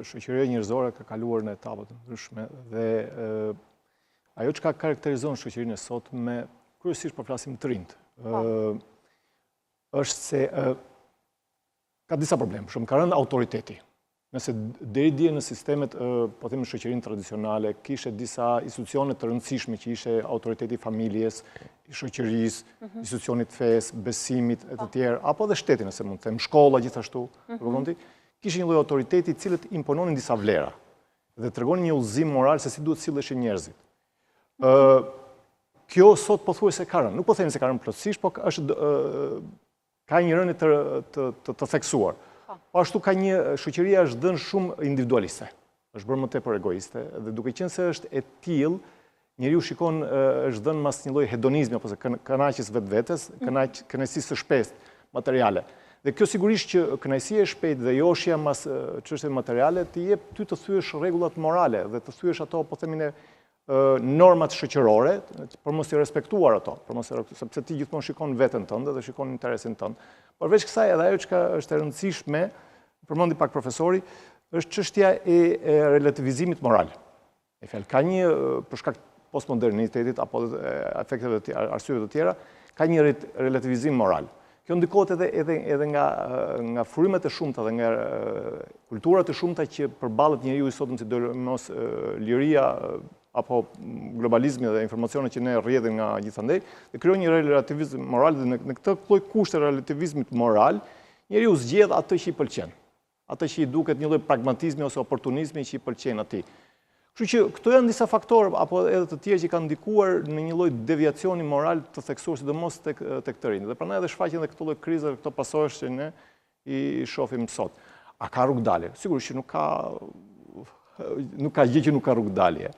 shoqëria njerëzore ka kaluar në etapa të ndryshme dhe ajo që ka karakterizon shoqërinë e sotme, kryesisht po flasim të rinjt, është se ka disa probleme. Shumë ka rënë autoriteti. Nëse deri dje në sistemet, po themi shoqërinë tradicionale, kishe disa institucione të rëndësishme që ishe autoriteti i familjes, i shoqërisë, institucionit fesë, besimit e të tjerë, apo dhe shteti nëse mund të them, shkolla gjithashtu, kishin një lloj autoriteti i cilët impononin disa vlera dhe tregonin një udhëzim moral se si duhet silleshin njerëzit. Kjo sot pothuajse ka rënë. Nuk po themi se ka rënë plotësisht, po ka një rënje të theksuar. Po ashtu ka një shoqëria është dhënë shumë individualiste. Është bërë më tepër egoiste dhe duke qenë se është e tillë, njeriu shikon është dhënë mas një lloj hedonizmi apo se kënaqjes vetvetes, kënaqësisë së shpeshtë materiale. Dhe kjo sigurisht që kënaqësia e shpejtë dhe joshja mas çështjeve materiale të jep ty të thyesh rregullat morale dhe të thyesh ato, po themi ne, normat shoqërore, për mos i respektuar ato, sepse ti gjithmonë shikon veten tënde dhe shikon interesin tënd. Përveç kësaj, edhe ajo që është e rëndësishme, përmendi pak profesori, është çështja e relativizimit moral. E fjalë, ka një, për shkak postmodernitetit apo efekteve të tjera, arsyeve të tjera, ka një relativizim moral. Kjo ndikohet edhe nga frymet e shumta dhe nga kulturat e shumta që përballet njeriu i sotëm, si do mos liria apo globalizmi dhe informacionet që ne rrjedhim nga gjithandej, dhe krijon një relativizëm moral dhe në këtë lloj kushte relativizmit moral, njeriu zgjedh atë që i pëlqen. Atë që i duket një lloj pragmatizmi ose oportunizmi që i pëlqen atij. Kështu që këto janë disa faktorë apo edhe të tjerë që kanë ndikuar në një lloj deviacioni moral të theksuar sidomos tek të rinjt. Dhe prandaj edhe shfaqen edhe këto lloj krize, këto pasojë që ne i shohim sot. A ka rrugë dalje? Sigurisht që nuk ka gjë që nuk ka rrugë dalje.